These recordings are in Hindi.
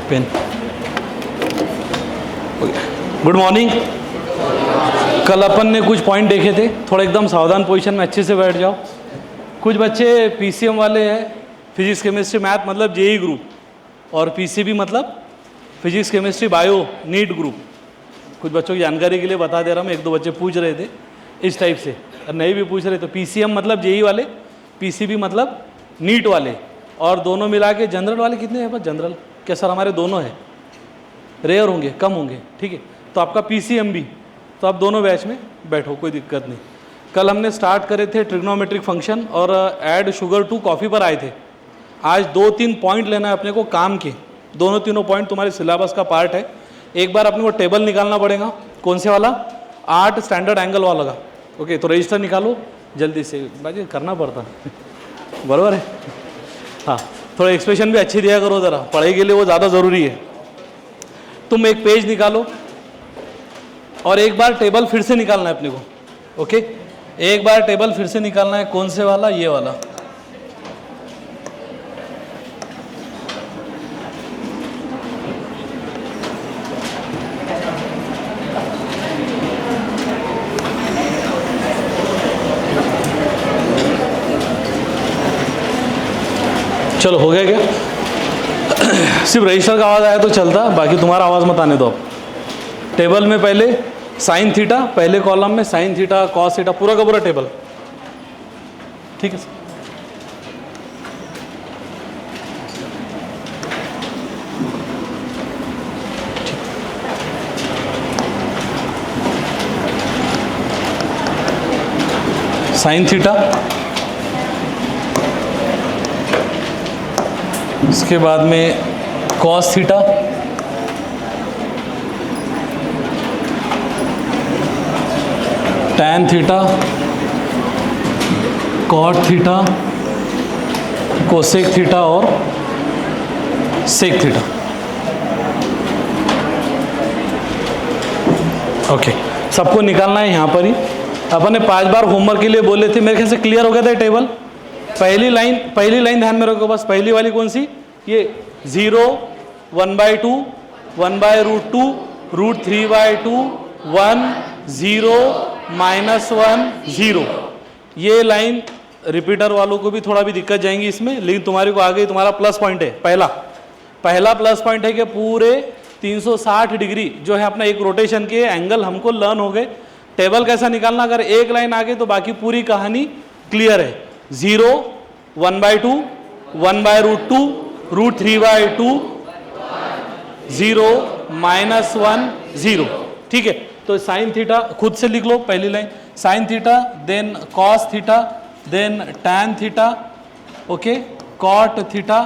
पेन। Good morning. कल अपन ने कुछ पॉइंट देखे थे, थोड़ा एकदम सावधान पोजीशन में अच्छे से बैठ जाओ। कुछ बच्चे पीसीएम वाले हैं, फिजिक्स केमिस्ट्री मैथ मतलब जेई ग्रुप, और पीसीबी मतलब physics chemistry bio NEET group. कुछ बच्चों की जानकारी के लिए बता दे रहा हूँ, एक दो बच्चे पूछ रहे थे इस टाइप से, और नहीं भी पूछ रहे तो पीसीएम मतलब जेई वाले, पीसीबी मतलब नीट वाले, और दोनों मिला के जनरल वाले कितने हैं? बस जनरल क्या सर? हमारे दोनों हैं, रेयर होंगे, कम होंगे, ठीक है। तो आपका पीसीएम भी, तो आप दोनों बैच में बैठो, कोई दिक्कत नहीं। कल हमने स्टार्ट करे थे ट्रिग्नोमेट्रिक फंक्शन और ऐड शुगर टू कॉफ़ी पर आए थे। आज 2-3 पॉइंट लेना है अपने को काम के, दोनों तीनों पॉइंट तुम्हारे सिलेबस का पार्ट है। एक बार अपने को टेबल निकालना पड़ेगा, कौन से वाला? 8 स्टैंडर्ड एंगल वाला का। ओके, तो रजिस्टर निकालो जल्दी से, भाई करना पड़ता है बराबर है। हाँ, थोड़ा एक्सप्रेशन भी अच्छे दिया करो ज़रा, पढ़ाई के लिए वो ज़्यादा ज़रूरी है। तुम एक पेज निकालो और एक बार टेबल फिर से निकालना है अपने को। ओके, एक बार टेबल फिर से निकालना है, कौन से वाला? ये वाला। चलो हो गया क्या? सिर्फ रजिस्टर का आवाज़ आया तो चलता, बाकी तुम्हारा आवाज़ मत आने दो। टेबल में पहले साइन थीटा, पहले कॉलम में साइन थीटा कॉस थीटा, पूरा का पूरा टेबल, ठीक है सर। साइन थीटा, इसके बाद में cos theta, tan theta, cot theta, cosec theta और सेक थीटा। ओके, सबको निकालना है यहाँ पर ही। अपन ने 5 बार होमवर्क के लिए बोले थे, मेरे ख्याल से क्लियर हो गया था टेबल। पहली लाइन ध्यान में रखो बस। पहली वाली कौन सी? ये 0, 1/2, 1/√2, √3/2, 1, 0, -1, 0। ये लाइन रिपीटर वालों को भी थोड़ा भी दिक्कत जाएंगी इसमें, लेकिन तुम्हारे को आगे तुम्हारा प्लस पॉइंट है। पहला प्लस पॉइंट है कि पूरे 360 डिग्री जो है अपना एक रोटेशन के एंगल हमको लर्न हो गए। टेबल कैसा निकालना, अगर एक लाइन आगे तो बाकी पूरी कहानी क्लियर है। 0, 1/2, 1/√2, √3/2, 0, -1, 0, ठीक है। तो साइन थीटा खुद से लिख लो, पहली line sine theta, then cos theta, then tan theta, okay, cot theta,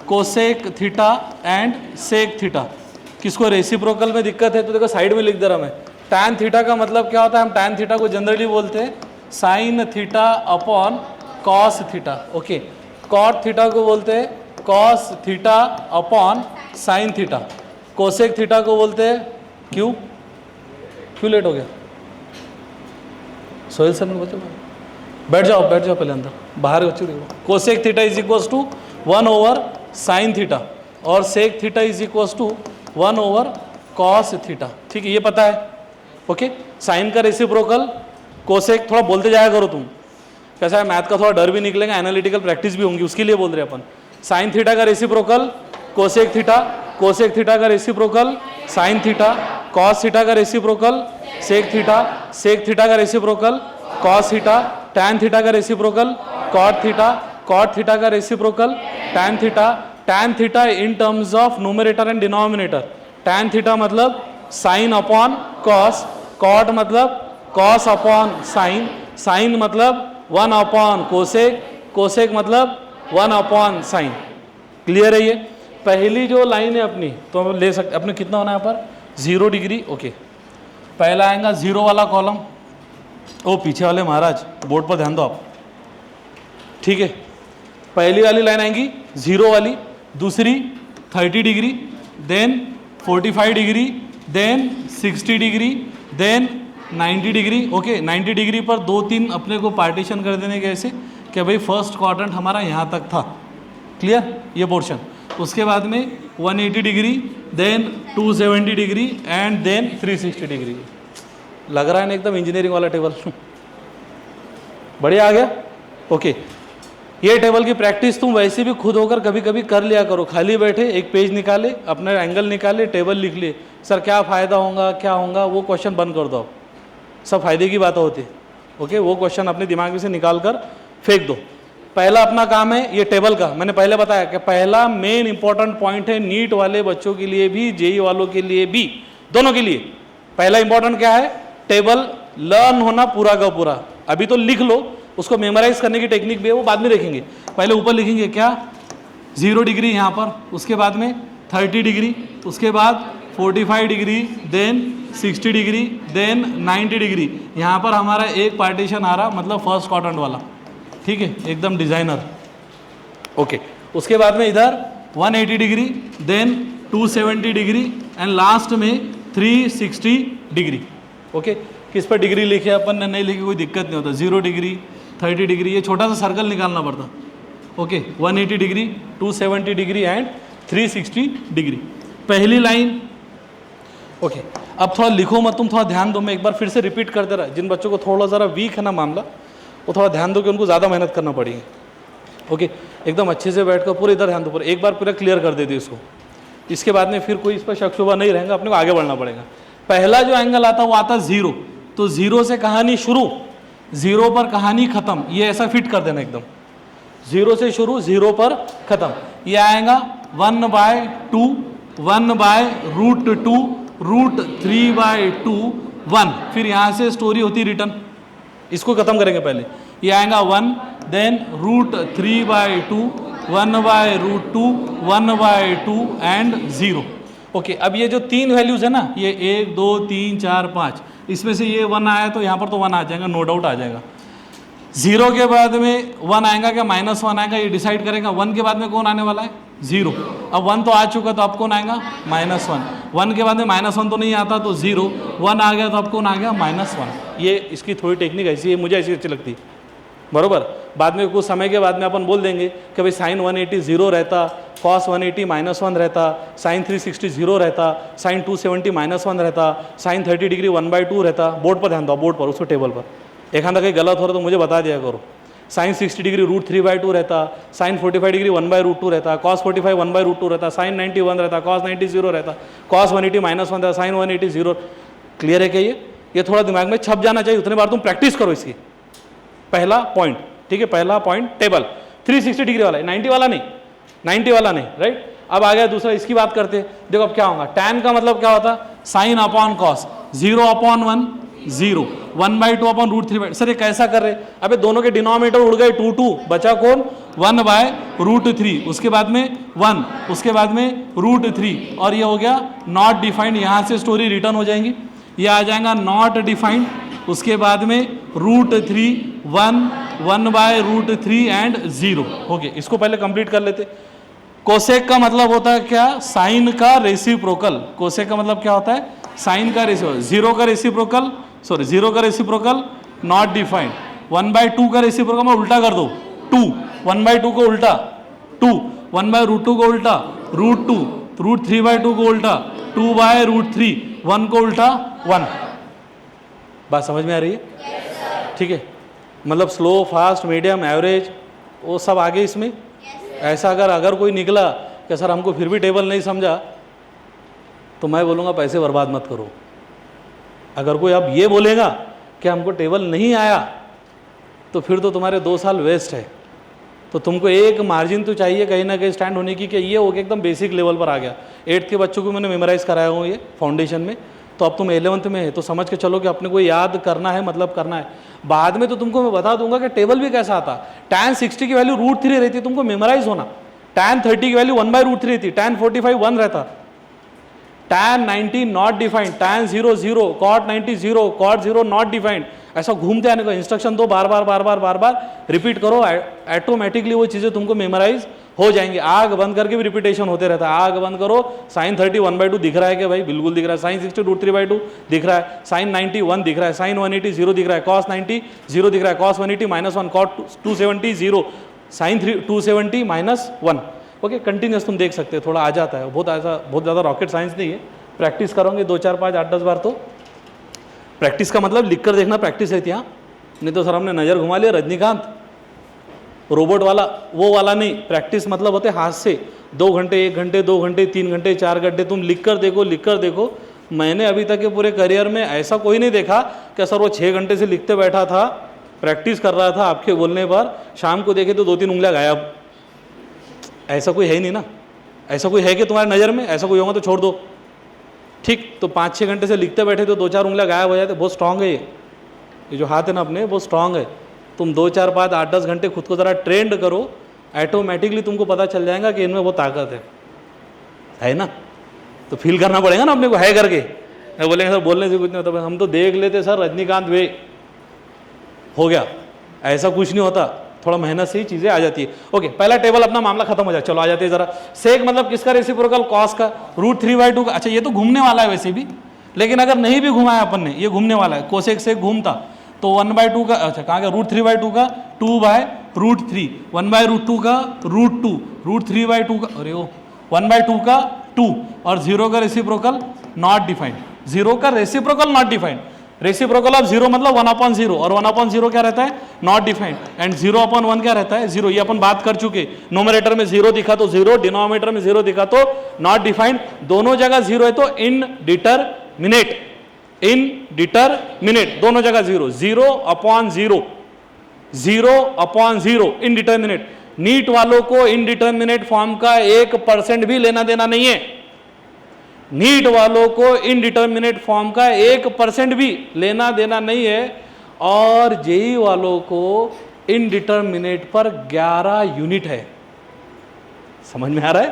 cosec theta and sec theta. किसको रेसिप्रोकल में दिक्कत है तो देखो साइड में लिख दे रहा मैं। टैन थीटा का मतलब क्या होता है? हम टैन थीटा को जनरली बोलते हैं sine theta upon cos theta. Okay, cot theta को बोलते हैं cos theta upon sine theta. Cosec theta को बोलते हैं क्यों लेट हो गया? सोहेल सर ने बच्चों बैठ जाओ पहले अंदर, बाहर बच्चों देखो। Cosec theta is equals to 1/sin theta और sec theta is equals to 1/cos theta, ठीक है, ये पता है। ओके, साइन का रेसिप्रोकल कोसेक, थोड़ा बोलते जाया करो तुम, कैसा है मैथ का थोड़ा डर भी निकलेगा, एनालिटिकल प्रैक्टिस भी होंगी, उसके लिए बोल रहे हैं अपन। साइन थीटा का reciprocal cosec theta, cosec theta का reciprocal sine theta, cos theta का reciprocal sec theta, sec theta का reciprocal cos theta, tan theta का reciprocal cot theta, cot theta का reciprocal tan theta, tan theta in terms of numerator and denominator. Tan theta मतलब साइन अपॉन कॉस, कॉट मतलब कॉस अपॉन साइन, साइन मतलब 1/कोसेक, कोसेक मतलब 1/साइन। क्लियर है? ये पहली जो लाइन है अपनी, तो हम ले सकते अपने कितना होना है यहाँ पर 0 डिग्री। ओके, पहला आएगा 0 वाला कॉलम, ओ पीछे वाले महाराज बोर्ड पर ध्यान दो आप, ठीक है। पहली वाली लाइन आएगी 0 वाली, दूसरी 30 degree, then 45 degree, then 60 degree, then 90 degree. Okay, 90 degree पर 2-3 अपने को पार्टीशन कर देने के ऐसे कि भाई फर्स्ट क्वाड्रेंट हमारा यहाँ तक था। क्लियर? ये पोर्शन उसके बाद में 180 degree, then 270 degree and then 360 degree. लग रहा है ना एकदम इंजीनियरिंग वाला टेबल। बढ़िया आ गया। ओके, ये टेबल की प्रैक्टिस तुम वैसे भी खुद होकर कभी कभी कर लिया करो। खाली बैठे एक पेज निकाले, अपना एंगल निकाले, टेबल लिख लिए, सर क्या फ़ायदा होगा क्या होगा, वो क्वेश्चन बंद कर दो। सब फायदे की बात होती है। ओके, वो क्वेश्चन अपने दिमाग में से निकाल कर फेंक दो। पहला अपना काम है ये टेबल का। मैंने पहले बताया कि पहला मेन इंपॉर्टेंट पॉइंट है नीट वाले बच्चों के लिए भी, जेई वालों के लिए भी, दोनों के लिए पहला इंपॉर्टेंट क्या है, टेबल लर्न होना पूरा का पूरा। अभी तो लिख लो, उसको मेमोराइज करने की टेक्निक भी है, वो बाद में देखेंगे। पहले ऊपर लिखेंगे क्या, 0 डिग्री यहाँ पर, उसके बाद में 30 डिग्री, उसके बाद 45 degree, then 60 degree, then 90 degree. यहाँ पर हमारा एक पार्टीशन आ रहा, मतलब फर्स्ट क्वाड्रेंट वाला, ठीक है, एकदम डिजाइनर। ओके, उसके बाद में इधर 180 degree, then 270 degree and last में 360 डिग्री। ओके, किस पर डिग्री लिखे अपन ने, नहीं लिखे कोई दिक्कत नहीं होता। 0 डिग्री, 30 डिग्री, ये छोटा सा सर्कल निकालना पड़ता। Okay, 180 degree, 270 degree and 360 degree. पहली लाइन। ओके, अब थोड़ा लिखो मत तुम, थोड़ा ध्यान दो। मैं एक बार फिर से रिपीट करते रहा, जिन बच्चों को थोड़ा ज़रा वीक है ना मामला, वो थोड़ा ध्यान दो कि उनको ज़्यादा मेहनत करना पड़ेगी। ओके, एकदम अच्छे से बैठ कर पूरे इधर ध्यान दो, पूरे एक बार पूरा क्लियर कर देते इसको। इसके बाद में फिर कोई इस पर शक शुबा नहीं रहेगा, अपने को आगे बढ़ना पड़ेगा। पहला जो एंगल आता है वो आता 0, तो 0 से कहानी शुरू, 0 पर कहानी खत्म। ये ऐसा फिट कर देना एकदम, 0 से शुरू, 0 पर खत्म। ये आएगा 1/2, 1/√2, √3/2, 1। फिर यहाँ से स्टोरी होती रिटर्न, इसको खत्म करेंगे पहले। ये आएगा 1, देन √3/2, 1/√2, 1/2 एंड 0। ओके, अब ये जो 3 वैल्यूज है ना, ये 1 2 3 4 5, इसमें से ये 1 आया तो यहाँ पर तो 1 आ जाएगा, नो डाउट आ जाएगा। 0 के बाद में 1 आएगा क्या -1 आएगा, ये डिसाइड करेगा। 1 के बाद में कौन आने वाला है, 0। अब 1 तो आ चुका, तो अब कौन आएगा, -1। 1 के बाद में -1 तो नहीं आता, तो 0। 1 आ गया तो अब कौन आ गया, -1। ये इसकी थोड़ी टेक्निक ऐसी है, मुझे ऐसी अच्छी लगती है, बरोबर। बाद में कुछ समय के बाद में अपन बोल देंगे कि भाई sin 180 0 रहता, cos 180 -1 रहता, sin 360 0 रहता, sin 270 -1 रहता, sin 30 डिग्री 1/2 रहता। बोर्ड पर ध्यान दो, बोर्ड पर, उसको टेबल पर। एक आधा कहीं गलत हो रहा तो मुझे बता दिया करो। sin 60 डिग्री √3/2 रहता, sin 45 डिग्री 1/√2 रहता, cos 45 1/√2 रहता, sin 90 1 रहता, cos 90 0 रहता, cos 180 -1 रहता, sin 180 0। क्लियर है क्या ये थोड़ा दिमाग में छप जाना चाहिए, उतने बार तुम प्रैक्टिस करो इसकी। पहला पॉइंट, ठीक है, पहला पॉइंट टेबल। 360 डिग्री वाला है, 90 वाला नहीं, 90 वाला नहीं, राइट। अब आ गया दूसरा, इसकी बात करते हैं। देखो अब क्या होगा, tan का मतलब क्या होता, sin upon cos, 0/1 0, 1/2 upon √3/2। Sir ये कैसा कर रहे, अबे दोनों के डिनोमिनेटर उड़ गए, 2 बचा कौन, 1/√3, उसके बाद में 1, उसके बाद में √3, और ये हो गया नॉट डिफाइंड। यहाँ से स्टोरी रिटर्न हो जाएंगी, ये आ जाएगा नॉट डिफाइंड, उसके बाद में √3, 1, 1/√3 एंड 0। ओके, इसको पहले कंप्लीट कर लेते। कोसेक का मतलब होता है क्या, साइन का रेसिप्रोकल। कोसेक का मतलब क्या होता है, साइन का रेसिप्रोकल। 0 का रेसिप्रोकल, सॉरी 0 का रेसिप्रोकल नॉट डिफाइंड। 1/2 का रेसिप्रोकल मैं उल्टा कर दो, 2, 1/2 को उल्टा 2, 1/√2 को उल्टा √2, √3/2 को उल्टा 2/√3, 1 को उल्टा 1। बात समझ में आ रही है? ठीक है, मतलब स्लो, फास्ट, मीडियम, एवरेज, वो सब आगे इसमें। ऐसा अगर कोई निकला कि सर हमको फिर भी टेबल नहीं समझा, तो मैं बोलूँगा पैसे बर्बाद मत करो। अगर कोई अब ये बोलेगा कि हमको टेबल नहीं आया, तो फिर तो तुम्हारे 2 साल वेस्ट है। तो तुमको एक मार्जिन तो चाहिए कहीं ना कहीं स्टैंड होने की, कि ये हो गया एकदम बेसिक लेवल पर आ गया। 8th के बच्चों को मैंने मेमोराइज कराया हूँ ये फाउंडेशन में, तो अब तुम 11th में है, तो समझ के चलो कि अपने को याद करना है, मतलब करना है। बाद में तो तुमको मैं बता दूंगा कि टेबल भी कैसा आता। tan 60 की वैल्यू √3 रहती है, तुमको मेमोराइज होना। tan 30 की वैल्यू 1/√3 रहती, tan 45 1 रहता, tan 90 not defined, tan 0 0, cot 90 0, cot 0 not defined. ऐसा घूमते आने को इंस्ट्रक्शन दो, बार बार रिपीट करो, ऑटोमेटिकली वो चीज़ें तुमको मेमोराइज हो जाएंगे। आग बंद करके भी रिपीटेशन होते रहता है। आग बंद करो, sin 30 1/2 दिख रहा है कि भाई, बिल्कुल दिख रहा है। sin 60 √3/2 दिख रहा है, sin 90 1 दिख रहा है, sin 180 0 दिख रहा है, cos 90 0 दिख रहा है, cos 180 -1, cot 270 0, sin 270 -1। Okay, continuous तुम देख सकते हो, थोड़ा आ जाता है, बहुत ज़्यादा रॉकेट साइंस नहीं है, प्रैक्टिस करोगे 2 4 5 8 10 बार तो। प्रैक्टिस का मतलब लिख कर देखना प्रैक्टिस है यहाँ, नहीं तो सर हमने नज़र घुमा लिया रजनीकांत रोबोट वाला, वो वाला नहीं। प्रैक्टिस मतलब होते हाथ से 2 घंटे 1 घंटे 2 घंटे 3 घंटे 4 घंटे तुम लिख कर देखो। मैंने अभी तक के पूरे करियर में ऐसा कोई नहीं देखा कि सर वो 6 घंटे से लिखते बैठा था, प्रैक्टिस कर रहा था, आपके बोलने पर शाम को देखे तो 2-3 उंगलियां गायब। ऐसा कोई है ही नहीं ना, ऐसा कोई है कि तुम्हारी नज़र में? ऐसा कोई होगा तो छोड़ दो, ठीक। तो 5-6 घंटे से लिखते बैठे तो 2-4 उंगलियां गायब हो जाते, बहुत स्ट्रांग है ये जो हाथ है ना अपने, बहुत स्ट्रांग है। तुम 2 4 5 8 10 घंटे खुद को ज़रा ट्रेंड करो, ऑटोमेटिकली तुमको पता चल जाएगा कि इनमें वो ताकत है ना। तो फील करना पड़ेगा ना अपने को है करके, बोलेंगे सर बोलने से कुछ नहीं होता, हम तो देख लेते सर रजनीकांत वे हो गया, ऐसा कुछ नहीं होता, थोड़ा मेहनत से ही चीज़ें आ जाती है। ओके, पहला टेबल अपना मामला खत्म हो जाए, चलो आ जाते हैं जरा। सेक मतलब किसका रेसिप्रोकल? कॉस का, √3/2 का। अच्छा ये तो घूमने वाला है वैसे भी, लेकिन अगर नहीं भी घुमाया अपन ने, ये घूमने वाला है, कोसेक सेक घूमता तो 1/2 का, अच्छा कहाँ गया, √3/2 का 2/√3, 1/√2 का √2, √3/2 का, अरे वो 1/2 का 2, और 0 का रेसिप्रोकल नॉट डिफाइंड। 0 का reciprocal not defined, reciprocal of 0 मतलब 1/0, और 1/0 क्या रहता है? Not defined. एंड 0/1 क्या रहता है? 0। ये अपन बात कर चुके, नोमरेटर में 0 दिखा तो 0, डिनोमिनेटर में 0 दिखा तो नॉट डिफाइंड। दोनों जगह 0 है तो इनडिटरमिनेट, इनडिटरमिनेट, दोनों जगह 0, 0/0, 0/0 इनडिटरमिनेट। नीट वालों को इनडिटरमिनेट फॉर्म का 1% भी लेना देना नहीं है, नीट वालों को इनडिटरमिनेट फॉर्म का 1% भी लेना देना नहीं है। और जेई वालों को इनडिटरमिनेट पर 11 यूनिट है, समझ में आ रहा है?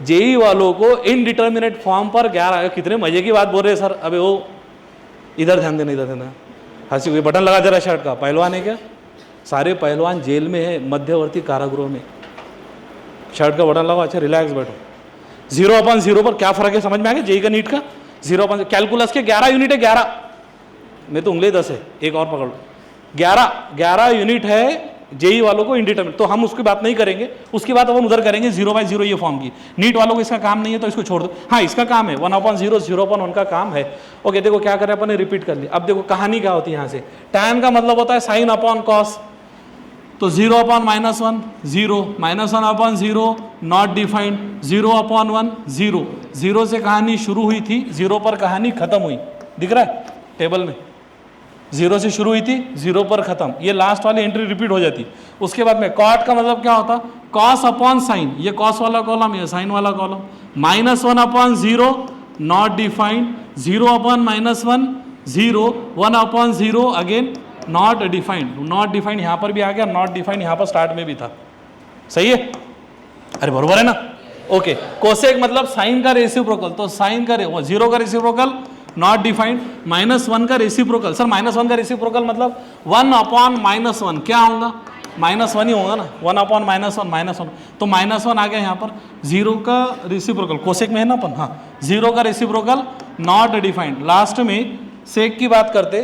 जेई वालों को इनडिटरमिनेट फॉर्म पर 11, कितने मजे की बात बोल रहे हैं सर। अबे वो इधर ध्यान देना, इधर ध्यान, हंसी हुई बटन लगा जरा शर्ट का। पहलवान है क्या? सारे पहलवान जेल में है, मध्यवर्ती कारागृह में। शर्ट का बटन लगाओ, अच्छा रिलैक्स बैठो। 0/0 पर क्या फर्क है समझ में आ गया? जेई का नीट का 0/0, कैलकुलस के 11 यूनिट है, 11 में तो उंगली 10 है, एक और पकड़ लो, 11 यूनिट है जेई वालों को इनडिटरमिनेट। तो हम उसकी बात नहीं करेंगे, उसकी बात अपन उधर करेंगे 0/0 ये फॉर्म की। नीट वालों को इसका काम नहीं है तो इसको छोड़ दो। हाँ इसका काम है 1/0, 0/1 का काम है। ओके देखो क्या करें अपन ने, रिपीट कर लिया। अब देखो कहानी क्या होती है यहाँ से, टैन का मतलब होता है साइन अपॉन कॉस, तो 0/-1 0, -1/0 नॉट डिफाइंड, 0/1 0, 0 से कहानी शुरू हुई थी, 0 पर कहानी खत्म हुई, दिख रहा है टेबल में? 0 से शुरू हुई थी, 0 पर खत्म, ये लास्ट वाली एंट्री रिपीट हो जाती। उसके बाद में कॉट का मतलब क्या होता? कॉस अपॉन साइन, ये कॉस वाला कॉलम, ये साइन वाला column, -1/0 not defined, 0/-1 0, 1/0 again not defined. Not defined यहाँ पर भी आ गया, नॉट डिफाइंड यहाँ पर स्टार्ट में भी था, सही है? अरे बरोबर है ना? ओके, कोसेक मतलब साइन का रेसिप्रोकल, तो साइन का 0 का रेसिप्रोकल नॉट डिफाइंड, -1 का रेसिप्रोकल, सर -1 का रेसिप्रोकल मतलब 1/-1, क्या होगा? -1 ही होगा ना, 1/-1 तो -1 आ गया यहाँ पर। 0 का रेसिप्रोकल कोसेक में है ना अपन, हाँ 0 का रेसिप्रोकल नॉट डिफाइंड। लास्ट में सेक की बात करते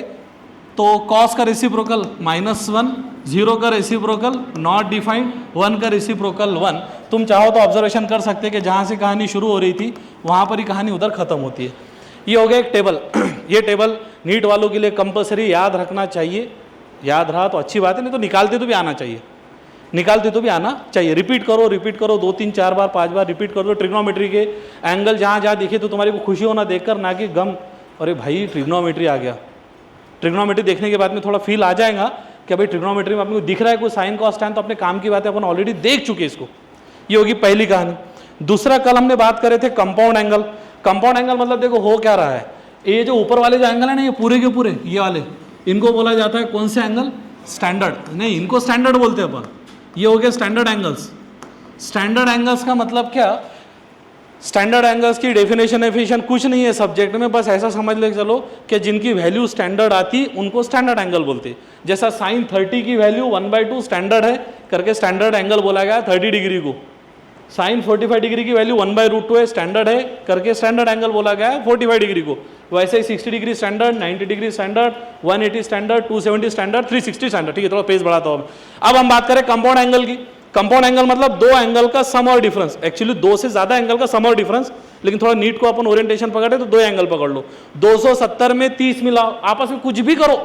तो कॉस का रेसिप्रोकल -1, 0 का रेसिप्रोकल नॉट डिफाइंड, 1 का रेसिप्रोकल 1। तुम चाहो तो ऑब्जर्वेशन कर सकते कि जहाँ से कहानी शुरू हो रही थी वहाँ पर ही कहानी उधर खत्म होती है। ये हो गया एक टेबल। ये टेबल नीट वालों के लिए कंपलसरी याद रखना चाहिए, याद रहा तो अच्छी बात है, नहीं तो निकालते तो भी आना चाहिए, निकालते तो भी आना चाहिए। रिपीट करो 2 3 4 बार 5 बार रिपीट कर दो। ट्रिग्नोमेट्री के एंगल जहाँ जहाँ दिखे तो तुम्हारी को खुशी होना देखकर, ना कि गम, अरे भाई ट्रिग्नोमेट्री आ गया। ट्रिग्नोमेट्री देखने के बाद में थोड़ा फील आ जाएगा कि भाई ट्रिग्नोमेट्री में अपने को दिख रहा है कोई साइन कॉस टैन, तो अपने काम की बात है, अपन ऑलरेडी देख चुके इसको। ये होगी पहली कहानी। दूसरा कल हमने बात करे थे कंपाउंड एंगल। कंपाउंड एंगल मतलब देखो हो क्या रहा है, ये जो ऊपर वाले जो एंगल है ना, ये पूरे के पूरे ये वाले, इनको बोला जाता है कौन से एंगल? स्टैंडर्ड, नहीं इनको स्टैंडर्ड बोलते हैं अपन। ये हो गया स्टैंडर्ड एंगल्स। स्टैंडर्ड एंगल्स का मतलब क्या? स्टैंडर्ड एंगल्स की डेफिनेशन एफिशिएंट कुछ नहीं है सब्जेक्ट में, बस ऐसा समझ ले चलो कि जिनकी वैल्यू स्टैंडर्ड आती उनको स्टैंडर्ड एंगल बोलते हैं। जैसा साइन 30 की वैल्यू 1/2 स्टैंडर्ड है करके स्टैंडर्ड एंगल बोला गया 30 डिग्री को। साइन 45 डिग्री की वैल्यू 1/√2 है, स्टैंडर्ड है करके स्टैंडर्ड एंगल बोला गया है 45 डिग्री को। वैसे ही 60 degree standard, 90 degree standard, 180 standard, 270 standard, 360 standard. ठीक है, थोड़ा पेज बढ़ाता हूँ। अब हम बात करें कंपाउंड एंगल की। कंपाउंड एंगल मतलब दो एंगल का सम और डिफरेंस, एक्चुअली दो से ज्यादा एंगल का सम और डिफरेंस, लेकिन थोड़ा नीट को अपन ओरिएंटेशन पकड़े तो दो एंगल पकड़ लो। 270 में 30 मिलाओ, आपस में कुछ भी करो,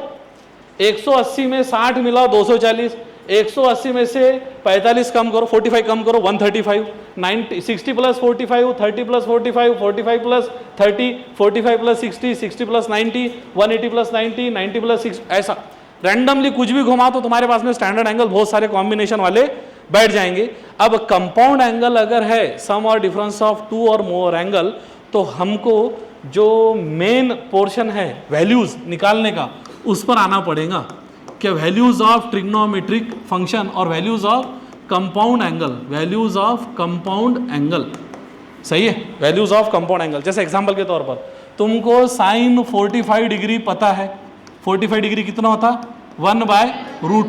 180 में 60 मिलाओ 240, 180 में से 45 कम करो, 45 कम करो 135, 90 60 plus 45, 30 plus 45, 45 plus 30, 45 plus 60, 60 plus 90, 180 plus 90, 90 plus 6, ऐसा रैंडमली कुछ भी घुमा तो तुम्हारे पास में स्टैंडर्ड एंगल बहुत सारे कॉम्बिनेशन वाले बैठ जाएंगे। अब कंपाउंड एंगल अगर है सम और डिफरेंस ऑफ टू और मोर एंगल, तो हमको जो मेन पोर्शन है वैल्यूज निकालने का उस पर आना पड़ेगा कि वैल्यूज ऑफ ट्रिग्नोमेट्रिक फंक्शन और values of compound angle, values of compound angle, सही है, वैल्यूज ऑफ कंपाउंड एंगल। जैसे एग्जांपल के तौर पर तुमको साइन 45 डिग्री पता है, 45 डिग्री कितना होता, 1/√।